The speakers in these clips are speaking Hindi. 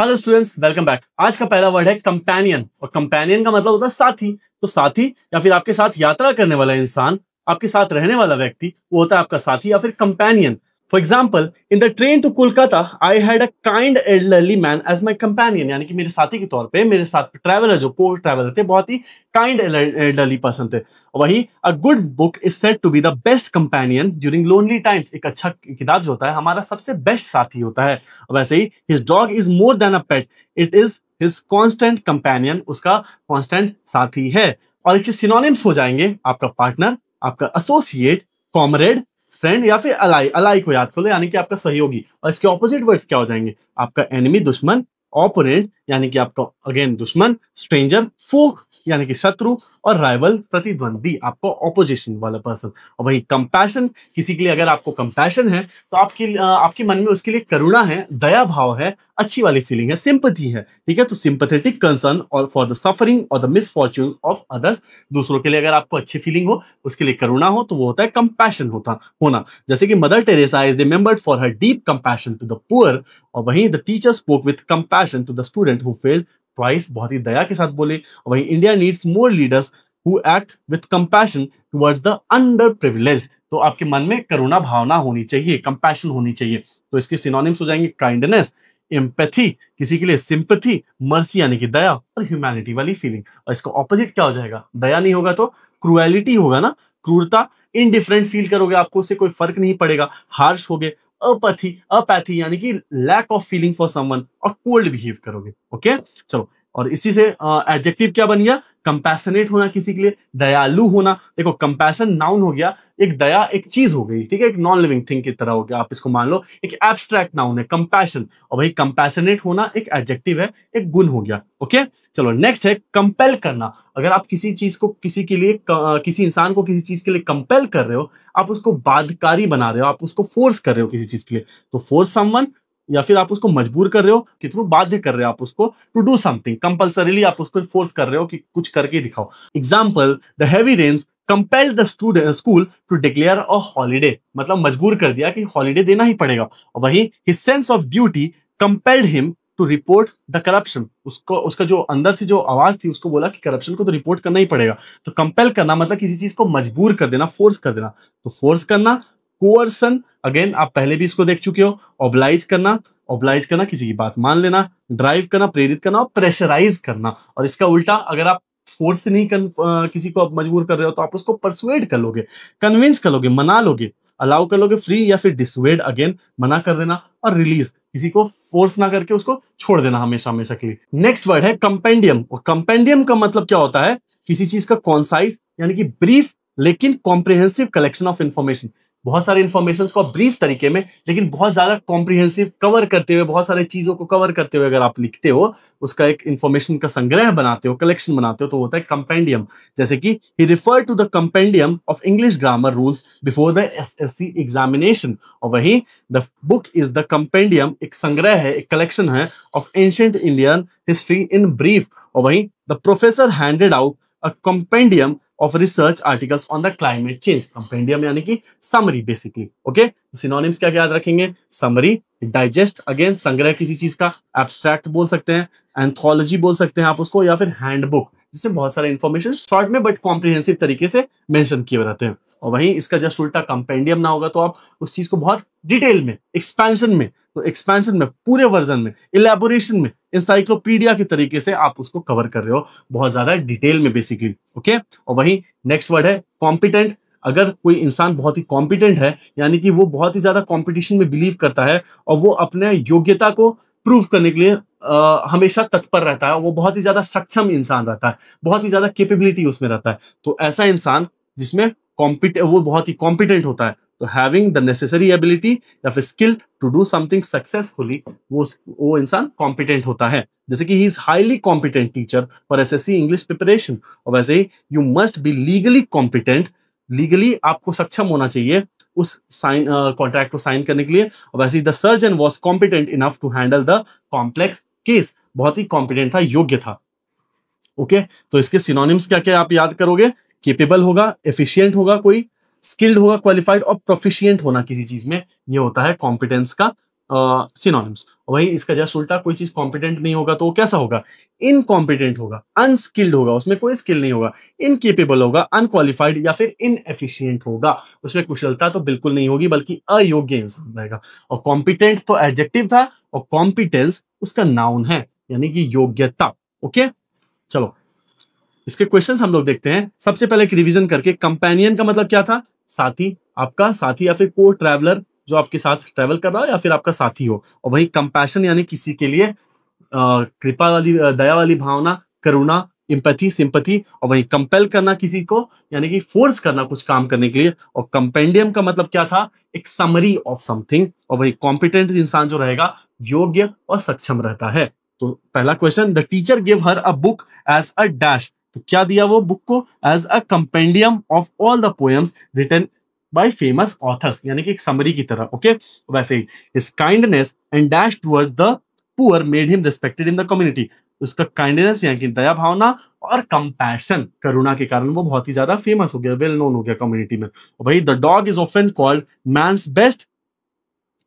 Hello students, welcome back. आज का पहला वर्ड है कंपेनियन, और कंपेनियन का मतलब होता है साथी। तो साथी या फिर आपके साथ यात्रा करने वाला इंसान, आपके साथ रहने वाला व्यक्ति, वो होता है आपका साथी या फिर companion. For example, in the train to Kolkata I had a kind elderly man as my companion, यानी कि मेरे साथी के तौर पे मेरे साथ ट्रैवलर जो को ट्रैवलर थे, बहुत ही काइंड एल्डरली पर्सन थे। वही a good book is said to be the best companion during lonely times, एक अच्छा किताब जो होता है हमारा सबसे बेस्ट साथी होता है। वैसे ही his dog is more than a pet, it is his constant companion, उसका कांस्टेंट साथी है। और इसके सिनोनिम्स हो जाएंगे आपका पार्टनर, आपका एसोसिएट, कॉमरेड, फ्रेंड या फिर अलाई। अलाई को याद कर लो, यानी कि आपका सहयोगी। और इसके ऑपोजिट वर्ड्स क्या हो जाएंगे? आपका एनिमी दुश्मन, ओपोनेंट यानी कि आपका अगेन दुश्मन, स्ट्रेंजर फोक यानी कि शत्रु, और राइवल प्रतिद्वंदी, आपको ऑपोजिशन वाला पर्सन। और वही कंपैशन, किसी के लिए अगर आपको कंपैशन है तो आपके मन में उसके लिए करुणा है, दया भाव है, अच्छी वाली फीलिंग है, सिंपैथी है। ठीक है, तो सिंपैथेटिक कंसर्न और फॉर द सफरिंग और द मिसफॉर्च्यून ऑफ अदर्स, दूसरों के लिए अगर आपको अच्छी फीलिंग हो, उसके लिए करुणा हो, तो वो होता है कंपैशन होना। जैसे कि Mother Teresa is remembered for her deep compassion to the poor, और वहीं the teacher spoke with compassion to the student who failed twice, बहुत ही दया के साथ बोले। वहीं India needs more leaders who act with compassion towards the underprivileged, तो आपके मन में करुणा भावना होनी चाहिए, कंपैशन होनी चाहिए। तो इसके सिनोनिम्स हो जाएंगे काइंडनेस, एम्पैथी, किसी के लिए सिंपैथी, मर्सी यानी कि दया, और ह्यूमैनिटी वाली फीलिंग। और इसका ऑपोजिट क्या हो जाएगा? दया नहीं होगा तो क्रुएलिटी होगा ना, क्रूरता। इनडिफरेंट फील करोगे, आपको उससे कोई फर्क नहीं पड़ेगा। हार्श हो गए, अपैथी यानी कि lack of feeling for someone, और कोल्ड बिहेव करोगे। ओके, चलो। और इसी से एडजेक्टिव क्या बन गया? कंपैशनेट होना, किसी के लिए दयालु होना। देखो, कंपैशन नाउन हो गया, एक दया एक चीज हो गई, ठीक है, एक नॉन लिविंग थिंग की तरह हो गया। आप इसको मान लो एक एब्स्ट्रैक्ट नाउन है कंपैशन, और वही कंपैशनेट होना एक एडजेक्टिव है, एक गुण हो गया। ओके, चलो नेक्स्ट है कंपेल करना। अगर आप किसी चीज को, किसी के लिए, किसी इंसान को किसी चीज के लिए कंपेल कर रहे हो, आप उसको बाध्यकारी बना रहे हो, आप उसको फोर्स कर रहे हो किसी चीज के लिए, तो फोर्स समवन, या फिर आप उसको मजबूर कर रहे हो, कितनों बाध्य कर रहे हो आप उसको टू डू समथिंग, कंपल्सरीली आप उसको फोर्स कर रहे हो कि कुछ करके दिखाओ। Example, the heavy rains compelled the school to declare a holiday, मतलब मजबूर कर दिया कि हॉलीडे देना ही पड़ेगा। और वहीं his sense of duty compelled him to report the corruption, उसको, उसका जो अंदर से जो आवाज थी, उसको बोला कि करप्शन को तो रिपोर्ट करना ही पड़ेगा। तो कंपेल करना मतलब किसी चीज को मजबूर कर देना, फोर्स कर देना। तो फोर्स करना, कोअर्सन, अगेन आप पहले भी इसको देख चुके हो। ऑब्लाइज करना किसी की बात मान लेना। ड्राइव करना, प्रेरित करना, और प्रेशराइज करना। और इसका उल्टा, अगर आप फोर्स से नहीं किसी को आप मजबूर कर रहे हो, तो आप उसको परसुएड कर लोगे, कन्विंस कर लोगे, मना लोगे, अलाउ कर लोगे, फ्री या फिर डिसुएड, अगेन मना कर देना, और रिलीज, किसी को फोर्स ना करके उसको छोड़ देना हमेशा हमेशा के लिए। नेक्स्ट वर्ड है कंपेंडियम, और कंपेंडियम का मतलब क्या होता है? किसी चीज का कॉन्साइज यानी कि ब्रीफ लेकिन कॉम्प्रिहेंसिव कलेक्शन ऑफ इंफॉर्मेशन। बहुत सारे इंफॉर्मेशन को ब्रीफ तरीके में, लेकिन बहुत ज्यादा कॉम्प्रिहेंसिव कवर करते हुए, बहुत सारे चीजों को कवर करते हुए अगर आप लिखते हो, उसका एक इंफॉर्मेशन का संग्रह बनाते हो, कलेक्शन बनाते हो, तो होता है कंपेंडियम। जैसे कि he refer to the compendium of English grammar rules before the SSC examination, और वही the book is the compendium, एक संग्रह है, एक कलेक्शन है, of ancient Indian history in brief. और वही the professor handed out a compendium of research articles on the climate change. Compendium यानी कि समरी बेसिकली। ओके, सिनोनिम्स क्या याद रखेंगे? समरी, डाइजेस्ट, अगेन संग्रह किसी चीज का, एब्स्ट्रैक्ट बोल सकते हैं, एंथोलॉजी बोल सकते हैं आप उसको, या फिर हैंडबुक, जिसमें बहुत सारे इंफॉर्मेशन शॉर्ट में बट कॉम्प्रिहेंसिव तरीके से मेंशन किए रहते हैं। और वहीं इसका जस्ट उल्टा कंपेंडियम ना होगा तो आप उस चीज को बहुत डिटेल में, एक्सपेंशन में, तो एक्सपेंशन में, पूरे वर्जन में, इलेबोरेशन में, इंसाइक्लोपीडिया के तरीके से आप उसको कवर कर रहे हो, बहुत ज्यादा डिटेल में बेसिकली। ओके, और वही नेक्स्ट वर्ड है कॉम्पिटेंट। अगर कोई इंसान बहुत ही कॉम्पिटेंट है, यानी कि वो बहुत ही ज्यादा कंपटीशन में बिलीव करता है, और वो अपने योग्यता को प्रूव करने के लिए हमेशा तत्पर रहता है, वो बहुत ही ज्यादा सक्षम इंसान रहता है, बहुत ही ज्यादा कैपेबिलिटी उसमें रहता है, तो ऐसा इंसान जिसमें वो बहुत ही कॉम्पिटेंट होता है, तो हैविंग द नेसेसरी एबिलिटी या फिर skill to do something successfully, वो इंसान कॉम्पिटेंट होता है। जैसे कि he is highly competent teacher for SSC English preparation. और वैसे ही you must be legally competent, legally आपको सक्षम होना चाहिए उस कॉन्ट्रैक्ट को साइन करने के लिए। और वैसे ही the surgeon was competent enough to handle the complex case, बहुत ही कॉम्पिटेंट था, योग्य था। ओके, तो इसके सिनोनिम्स क्या क्या आप याद करोगे? केपेबल होगा, एफिशिएंट होगा, कोई स्किल्ड होगा, क्वालिफाइड, और प्रोफिशिएंट होना किसी चीज में, ये होता है कॉम्पिटेंस का सिनोनिम्स। वही इसका जस्ट उल्टा, कोई चीज कॉम्पिटेंट नहीं होगा तो वो कैसा होगा, इनकॉम्पिटेंट होगा, अनस्किल्ड होगा, उसमें कोई स्किल नहीं होगा, इनकेपेबल होगा, अनक्वालिफाइड या फिर इनएफिशिएंट होगा, उसमें कुशलता तो बिल्कुल नहीं होगी बल्कि अयोग्य इंसान रहेगा। और कॉम्पिटेंट तो एडजेक्टिव था और कॉम्पिटेंस उसका नाउन है, यानी कि योग्यता। ओके, चलो इसके क्वेश्चंस हम लोग देखते हैं। सबसे पहले एक रिवीजन करके, कंपेनियन का मतलब क्या था, साथी, आपका साथी या फिर को ट्रैवलर जो आपके साथ ट्रैवल कर रहा हो या फिर आपका साथी हो। और वही कंपैशन यानी किसी के लिए कृपा वाली, दया वाली भावना, करुणा, इम्पैथी, सिंपैथी। और वही कंपेल करना किसी को, यानी कि फोर्स करना कुछ काम करने के लिए। और कंपेंडियम का मतलब क्या था, एक समरी ऑफ समथिंग। और वही कॉम्पिटेंट इंसान जो रहेगा योग्य और सक्षम रहता है। तो पहला question, the teacher give her a book as a dash. तो क्या दिया वो बुक को, as a compendium of all the poems written by famous authors, यानी कि एक समरी की तरह। ओके, वैसे ही his kindness and dash towards the poor made him respected in the community. उसका काइंडनेस यानी कि दया भावना और कंपैशन, करुणा के कारण वो बहुत ही ज्यादा फेमस हो गया, वेल नोन हो गया कम्युनिटी में। वही the dog is often called man's best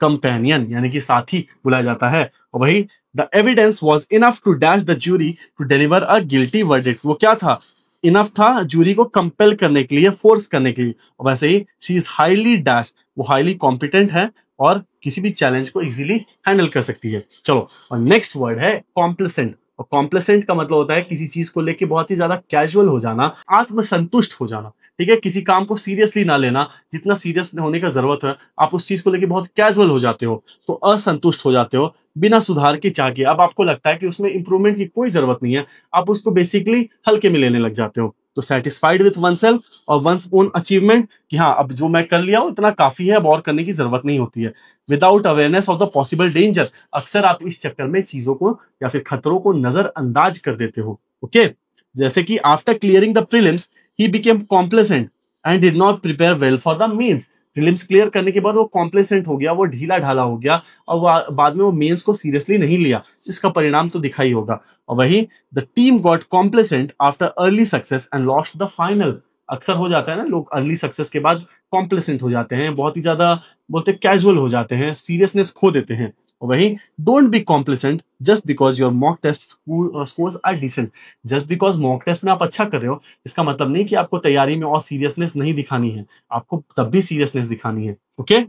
companion, यानी कि साथी बुलाया जाता है। और वही the evidence was enough to dash the jury to deliver a guilty verdict. वो क्या था, इनफ था जूरी को कंपेल करने के लिए, फोर्स करने के लिए। और वैसे ही शी इज हाईली डैश, वो हाईली कॉम्पिटेंट है और किसी भी चैलेंज को इजीली हैंडल कर सकती है। चलो, और नेक्स्ट वर्ड है कॉम्प्लेसेंट। और कॉम्प्लेसेंट का मतलब होता है किसी चीज को लेके बहुत ही ज्यादा कैजुअल हो जाना, आत्मसंतुष्ट हो जाना। ठीक है, किसी काम को सीरियसली ना लेना, जितना सीरियस होने का जरूरत है आप उस चीज को लेके बहुत कैजुअल हो जाते हो, तो असंतुष्ट हो जाते हो बिना सुधार की चाह के। अब आपको लगता है कि उसमें इंप्रूवमेंट की कोई जरूरत नहीं है, आप उसको बेसिकली हल्के में लेने लग जाते हो। तो सेटिस्फाइड विथ वन सेल्फ और वंस ओन अचीवमेंट, कि हाँ अब जो मैं कर लिया हूं इतना काफी है, अब और करने की जरूरत नहीं होती है। Without awareness of the possible danger, अक्सर आप इस चक्कर में चीजों को या फिर खतरों को नजरअंदाज कर देते हो। ओके, जैसे कि after clearing the prelims he became complacent and did not prepare well for the mains. Prelims clear करने के बाद वो कॉम्प्लेसेंट हो गया, वो ढीला ढाला हो गया और बाद में वो मेंस को सीरियसली नहीं लिया, इसका परिणाम तो दिखा ही होगा। और वही the team got complacent after early success and lost the final. अक्सर हो जाता है ना, लोग अर्ली सक्सेस के बाद कॉम्प्लेसेंट हो जाते हैं, बहुत ही ज्यादा बोलते कैजुअल हो जाते हैं, सीरियसनेस खो देते हैं। और वही don't be complacent just because your mock test scores are decent. Just because mock test में आप अच्छा कर रहे हो इसका मतलब नहीं कि आपको तैयारी में और सीरियसनेस नहीं दिखानी है, आपको तब भी सीरियसनेस दिखानी है। ओके,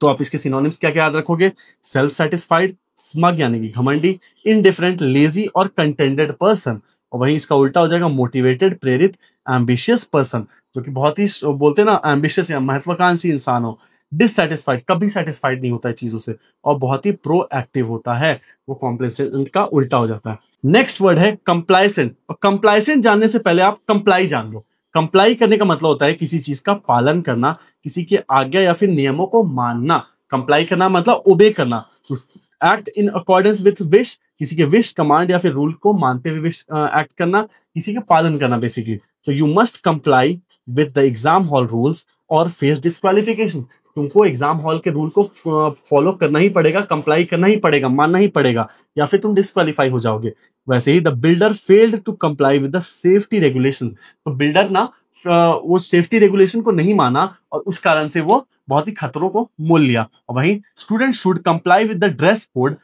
तो आप इसके सिनोनिम्स क्या क्या याद रखोगे, सेल्फ सेटिस्फाइड, स्मग यानी कि घमंडी, इनडिफरेंट, लेजी और कंटेंटेड पर्सन। और वहीं इसका उल्टा हो जाएगा मोटिवेटेड, प्रेरित, एम्बिशियस पर्सन, जो कि बहुत ही बोलते हैं ना एम्बिशियस या महत्वाकांक्षी इंसान हो। डिससेटिस्फाइड, कभी सेटिस्फाइड नहीं होता है चीजों से, और बहुत ही प्रोएक्टिव होता है, वो कॉम्प्लेसेंट का उल्टा हो जाता है। नेक्स्ट वर्ड है कंप्लाइसेंट। और कंप्लाइसेंट जानने से पहले आप कंप्लाई जान लो। कंप्लाई करने का मतलब होता है किसी चीज का पालन करना, किसी के आज्ञा या फिर नियमों को मानना। कंप्लाई करना मतलब ओबे करना, act in accordance with wish, किसी के विश, कमांड या फिर रूल को मानते हुए विश एक्ट करना, किसी के पालन करना बेसिकली। तो you must comply with the exam hall rules और फेस डिस्क्वालिफिकेशन। तुमको एग्जाम हॉल के रूल को फॉलो करना ही पड़ेगा, कंप्लाई करना ही पड़ेगा, मानना ही पड़ेगा, या फिर तुम डिस्क्वालीफाई हो जाओगे। वैसे ही the builder failed to comply with the safety regulation. तो बिल्डर ना वो सेफ्टी रेगुलेशन को नहीं माना और उस कारण से वो बहुत ही खतरों को मोल लिया। और वहीं student should comply with the dress code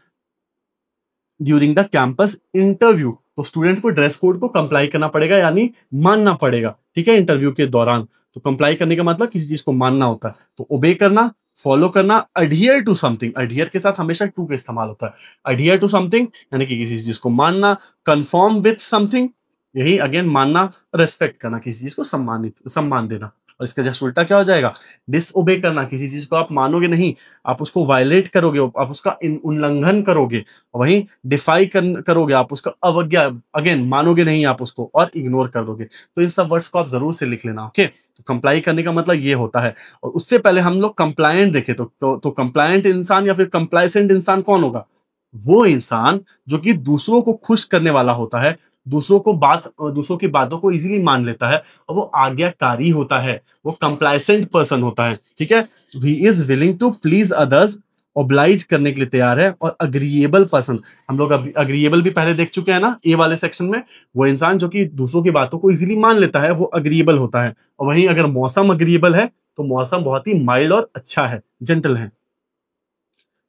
during the campus interview. तो स्टूडेंट को ड्रेस कोड को कंप्लाई करना पड़ेगा, यानी मानना पड़ेगा। ठीक है, इंटरव्यू के दौरान। तो कंप्लाई करने का मतलब किसी चीज को मानना होता है। तो ओबे करना, फॉलो करना, अडियर टू समथिंग, अडियर के साथ हमेशा टू का इस्तेमाल होता है। अडियर टू समथिंग यानी कि किसी चीज को मानना, कंफर्म विथ समथिंग, यही अगेन मानना, रेस्पेक्ट करना, किसी चीज को सम्मान देना। और इसका जस्ट उल्टा क्या हो जाएगा, डिसओबे करना, किसी चीज को आप मानोगे नहीं, आप उसको वायलेट करोगे, आप उसका उल्लंघन करोगे। वहीं डिफाई करोगे, आप उसका अवज्ञा, अगेन मानोगे नहीं आप उसको और इग्नोर कर दोगे। तो इन सब वर्ड्स को आप जरूर से लिख लेना। ओके, तो कंप्लाई करने का मतलब ये होता है। और उससे पहले हम लोग कंप्लायंट देखे, तो कंप्लायंट इंसान या फिर कंप्लाइसेंट इंसान कौन होगा, वो इंसान जो कि दूसरों को खुश करने वाला होता है, दूसरों की बातों को इजीली मान लेता है और वो आज्ञाकारी होता है, वो कंप्लाइसेंट पर्सन होता है। ठीक है, he is willing to please others, oblige करने के लिए तैयार है। और अग्रीएबल पर्सन, हम लोग अग्रीएबल भी पहले देख चुके हैं ना ए वाले सेक्शन में, वो इंसान जो कि दूसरों की बातों को इजीली मान लेता है, वो अग्रीएबल होता है। और वहीं अगर मौसम अग्रीएबल है तो मौसम बहुत ही माइल्ड और अच्छा है, जेंटल है।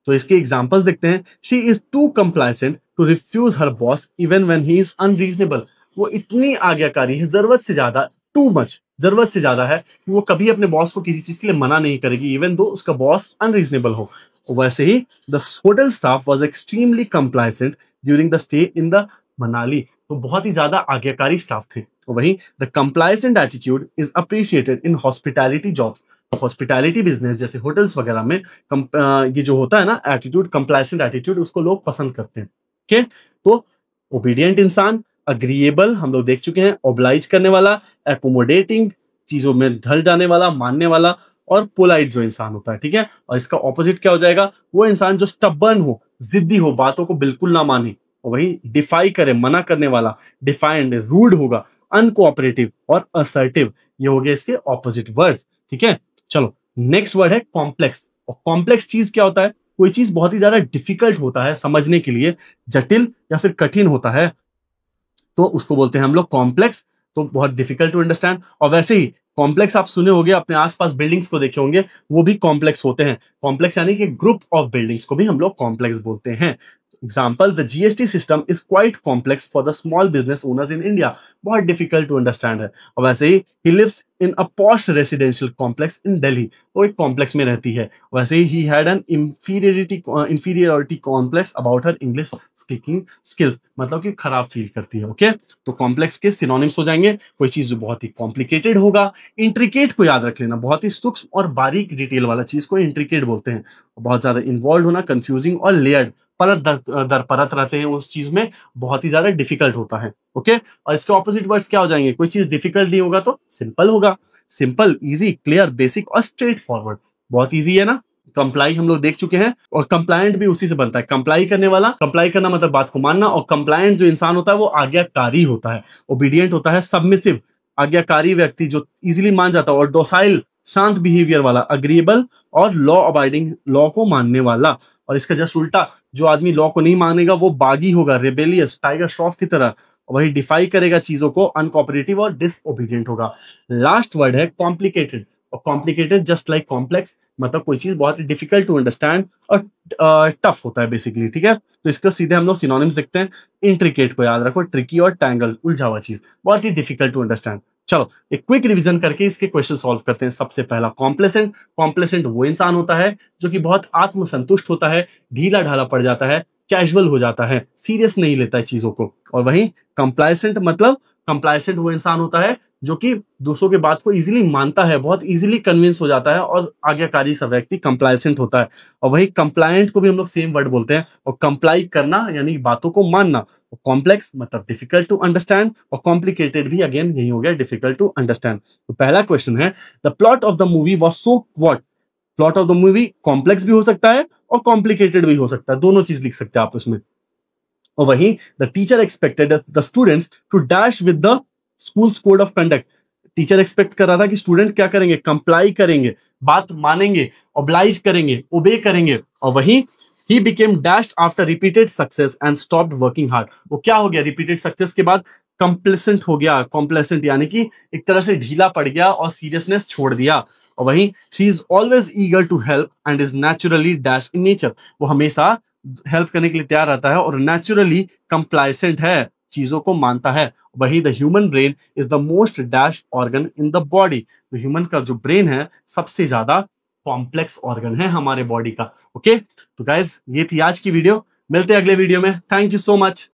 तो इसके एग्जांपल्स देखते हैं। She is too complaisant to refuse her boss even when he is unreasonable. वो इतनी आज्ञाकारी है, जरूरत से ज्यादा, टू मच, जरूरत से ज्यादा है कि वो कभी अपने बॉस को किसी चीज के लिए मना नहीं करेगी इवन दो उसका बॉस अनरीजनेबल हो। वैसे ही the hotel staff was extremely complaisant during the stay in the Manali. तो बहुत ही ज्यादा आज्ञाकारी स्टाफ थे। वहीं the complaisant attitude is appreciated in hospitality jobs. Hospitality business जैसे होटल्स वगैरह में ये जो होता है ना एटीट्यूड, कंप्लाइसेंट एटीट्यूड, उसको लोग पसंद करते हैं। ओके, तो ओबीडियंट इंसान, अग्रीएबल हम लोग देख चुके हैं, ओब्लाइज करने वाला, एकोमोडेटिंग चीजों में ढल जाने वाला, मानने वाला, और पोलाइट जो इंसान होता है। ठीक है, और इसका ऑपोजिट क्या हो जाएगा? वो इंसान जो स्टबर्न हो, जिद्दी हो, बातों को बिल्कुल ना माने, और वही डिफाई करे, मना करने वाला, डिफाइंड, रूड होगा, अनकोऑपरेटिव और असर्टिव। ये हो गए इसके ऑपोजिट वर्ड्स। ठीक है, चलो नेक्स्ट वर्ड है कॉम्प्लेक्स। और कॉम्प्लेक्स चीज क्या होता है? कोई चीज बहुत ही ज्यादा डिफिकल्ट होता है समझने के लिए, जटिल या फिर कठिन होता है, तो उसको बोलते हैं हम लोग कॉम्प्लेक्स। तो बहुत डिफिकल्ट टू अंडरस्टैंड। और वैसे ही कॉम्प्लेक्स आप सुने होंगे, अपने आसपास बिल्डिंग्स को देखे होंगे, वो भी कॉम्प्लेक्स होते हैं। कॉम्प्लेक्स यानी कि ग्रुप ऑफ बिल्डिंग्स को भी हम लोग कॉम्प्लेक्स बोलते हैं। Example, the GST system is quite complex for the small business owners in India. बहुत डिफिकल्ट टू अंडरस्टैंड है। और वैसे ही lives in a posh residential complex in Delhi. वो एक कॉम्प्लेक्स में रहती है। वैसे ही had an inferiority complex about her English speaking skills. मतलब कि खराब फील करती है। ओके, तो कॉम्प्लेक्स के सिनोनिम्स हो जाएंगे, कोई चीज जो बहुत ही कॉम्प्लिकेटेड होगा। इंट्रिकेट को याद रख लेना, बहुत ही सूक्ष्म और बारीक डिटेल वाला चीज को इंट्रिकेट बोलते हैं। बहुत ज्यादा इन्वॉल्व होना, कंफ्यूजिंग और लेयर्ड, परत दर परत रहते हैं उस चीज में, बहुत ही ज्यादा डिफिकल्ट होता है। ओके, और इसके ऑपोजिट वर्ड्स क्या हो जाएंगे? कोई चीज डिफिकल्ट नहीं होगा तो सिंपल होगा। सिंपल, इजी, क्लियर, बेसिक और स्ट्रेट फॉरवर्ड। बहुत इजी है ना। कंप्लाई हम लोग देख चुके हैं, और कंप्लायंट भी उसी से बनता है। कंप्लाई करने वाला, कंप्लाई करना मतलब बात को मानना, और कंप्लायंट जो इंसान होता है वो आज्ञाकारी होता है। ओबीडियंट होता है सबमिसिव, आज्ञाकारी व्यक्ति जो इजीली मान जाता है, और डोसाइल, शांत बिहेवियर वाला, अग्रीएबल और लॉ अबाइडिंग, लॉ को मानने वाला। और इसका जस्ट उल्टा, जो आदमी लॉ को नहीं मानेगा वो बागी होगा, रेबेलियस, टाइगर श्रॉफ की तरह। वही डिफाई करेगा चीजों को, अनकोऑपरेटिव और डिसओबीडियंट होगा। लास्ट वर्ड है कॉम्प्लिकेटेड। और कॉम्प्लिकेटेड जस्ट लाइक कॉम्प्लेक्स, मतलब कोई चीज बहुत ही डिफिकल्ट टू अंडरस्टैंड और टफ होता है बेसिकली। ठीक है, तो इसको सीधे हम लोग सिनोनिम्स देखते हैं। इंट्रिकेट को याद रखो, ट्रिकी और टैंगल, उलझा हुआ चीज, बहुत ही डिफिकल्ट टू अंडरस्टैंड। चलो एक क्विक रिवीजन करके इसके क्वेश्चन सॉल्व करते हैं। सबसे पहला कॉम्प्लेसेंट। कॉम्प्लेसेंट वो इंसान होता है जो कि बहुत आत्मसंतुष्ट होता है, ढीला ढाला पड़ जाता है, कैजुअल हो जाता है, सीरियस नहीं लेता है चीजों को। और वहीं कंप्लाइसेंट मतलब, कंप्लाइसेंट वो इंसान होता है जो कि दूसरों के बात को इजीली मानता है, बहुत इजीली कन्विंस हो जाता है, और आज्ञाकारी सा व्यक्ति कंप्लाइसेंट होता है। और वही कंप्लायंट को भी हम लोग सेम वर्ड बोलते हैं। और कंप्लाई करना यानी बातों को मानना। कॉम्प्लेक्स मतलब डिफिकल्ट टू अंडरस्टैंड, और कॉम्प्लिकेटेड भी अगेन यही हो गया, डिफिकल्ट टू अंडरस्टैंड। तो पहला क्वेश्चन है, the plot of the movie was so what. Plot of the movie complex भी हो सकता है और कॉम्प्लिकेटेड भी हो सकता है, दोनों चीज लिख सकते हैं आप उसमें। और वहीं the teacher expected the students to dash with the school's code of conduct. Teacher expect कर रहा था कि स्टूडेंट क्या करेंगे? कंप्लाई करेंगे, बात मानेंगे, ऑब्लाइज करेंगे, ओबे करेंगे। और वहीं he became dashed after repeated success and stopped working hard. वो क्या हो गया? रिपीटेड सक्सेस के बाद कंप्लेसेंट हो गया। कंप्लेसेंट यानी कि एक तरह से ढीला पड़ गया और सीरियसनेस छोड़ दिया। और वहीं she is always eager to help and is naturally dash in nature. वो हमेशा हेल्प करने के लिए तैयार रहता है और नेचुरली कंप्लाइसेंट है, चीजों को मानता है। वही the human brain is the most dash organ in the body. तो ह्यूमन का जो ब्रेन है सबसे ज्यादा कॉम्प्लेक्स ऑर्गन है हमारे बॉडी का। ओके, तो गाइज ये थी आज की वीडियो, मिलते हैं अगले वीडियो में। Thank you so much.